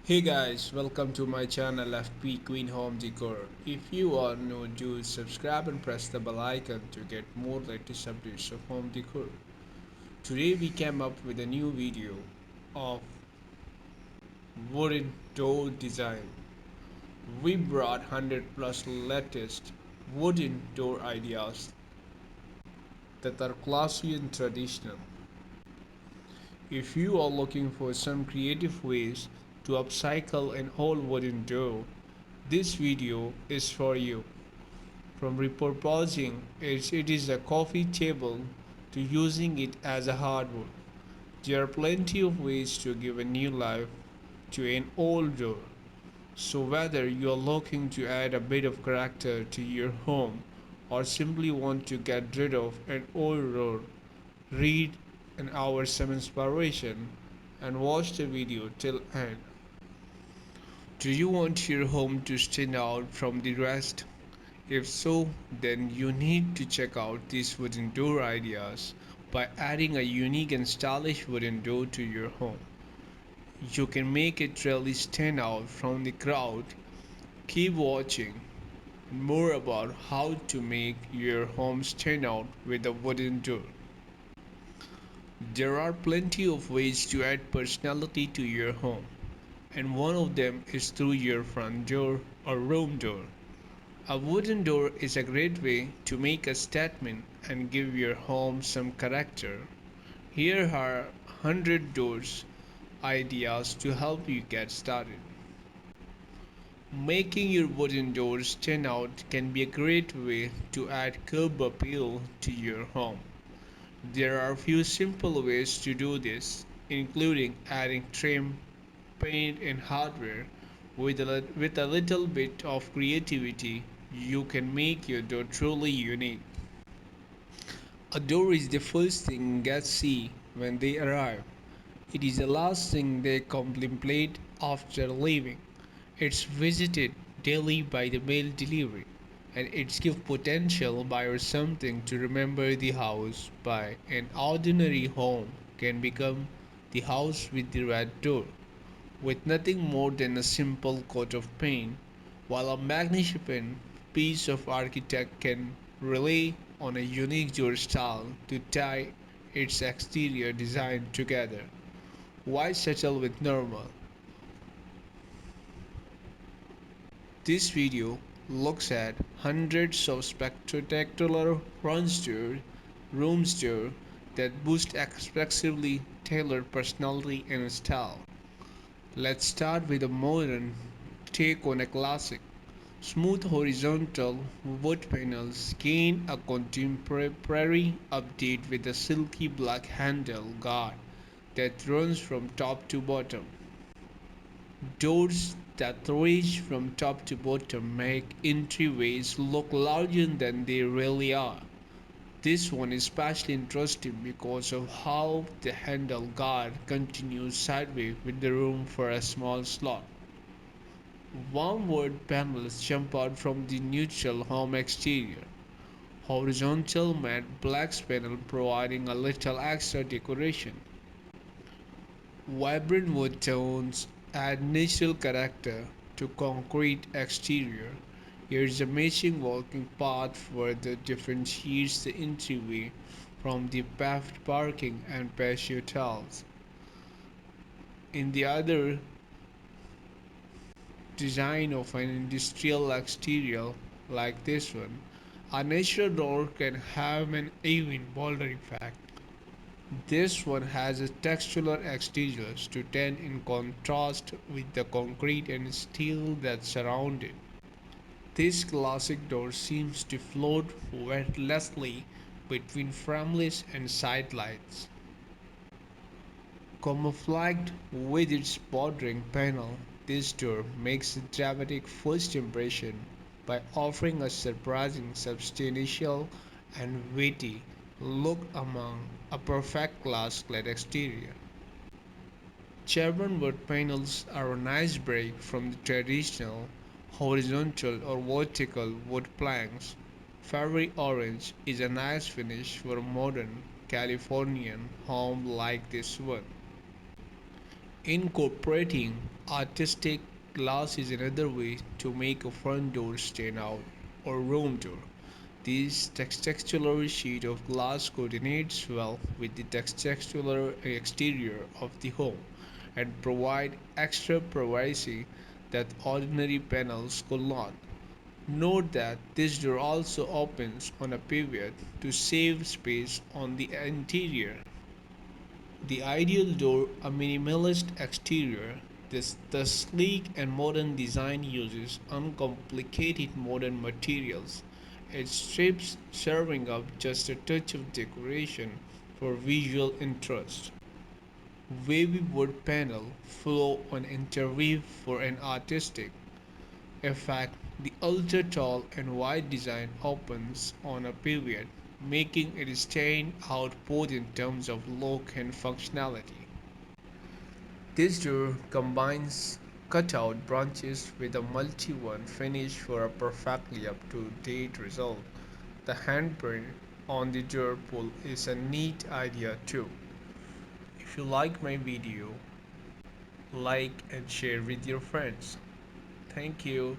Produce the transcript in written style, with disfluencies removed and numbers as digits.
Hey guys, welcome to my channel FP Queen Home Decor. If you are new, do subscribe and press the bell icon to get more latest updates of home decor. Today we came up with a new video of wooden door design. We brought 100 plus latest wooden door ideas that are classy and traditional. If you are looking for some creative ways to upcycle an old wooden door, this video is for you. From repurposing it is a coffee table to using it as a hardwood. There are plenty of ways to give a new life to an old door. So whether you are looking to add a bit of character to your home or simply want to get rid of an old door, read an hour some inspiration and watch the video till end. Do you want your home to stand out from the rest? If so, then you need to check out these wooden door ideas by adding a unique and stylish wooden door to your home. You can make it really stand out from the crowd. Keep watching more about how to make your home stand out with a wooden door. There are plenty of ways to add personality to your home, and one of them is through your front door or room door. A wooden door is a great way to make a statement and give your home some character. Here are 100 doors ideas to help you get started. Making your wooden doors stand out can be a great way to add curb appeal to your home. There are a few simple ways to do this, including adding trim, paint, and hardware. With a little bit of creativity, you can make your door truly unique. A door is the first thing guests see when they arrive. It is the last thing they contemplate after leaving. It's visited daily by the mail delivery, and its gives potential buyers something to remember the house by. An ordinary home can become the house with the red door, with nothing more than a simple coat of paint, while a magnificent piece of architecture can rely on a unique door style to tie its exterior design together. Why settle with normal? This video looks at hundreds of spectacular front doors, room doors that boost expressively tailored personality and style. Let's start with a modern take on a classic. Smooth horizontal wood panels gain a contemporary update with a silky black handle guard that runs from top to bottom. Doors that reach from top to bottom make entryways look larger than they really are. This one is especially interesting because of how the handle guard continues sideways with the room for a small slot. One-word panels jump out from the neutral home exterior. Horizontal matte black panel providing a little extra decoration. Vibrant wood tones add natural character to concrete exterior. Here's a matching walking path for the differentiates the entryway from the paved parking and patio tiles. In the other design of an industrial exterior like this one, a natural door can have an even bolder effect. This one has a textural exterior to stand in contrast with the concrete and steel that surround it. This classic door seems to float weightlessly between frameless and sidelights. Camouflaged with its bordering panel, this door makes a dramatic first impression by offering a surprising, substantial, and weighty look among a perfect glass-clad exterior. Chevron wood panels are a nice break from the traditional horizontal or vertical wood planks. Fiery orange is a nice finish for a modern Californian home like this one. Incorporating artistic glass is another way to make a front door stand out or room door. This textural sheet of glass coordinates well with the textural exterior of the home and provide extra privacy that ordinary panels could not. Note that this door also opens on a pivot to save space on the interior. The ideal door, a minimalist exterior, the sleek and modern design uses uncomplicated modern materials. It strips serving up just a touch of decoration for visual interest. Wavy wood panel flow on interweave for an artistic effect. The ultra tall and wide design opens on a pivot, making it stand out both in terms of look and functionality. This door combines cutout branches with a multi-one finish for a perfectly up-to-date result. The handprint on the door pull is a neat idea too. If you like my video, like and share with your friends. Thank you.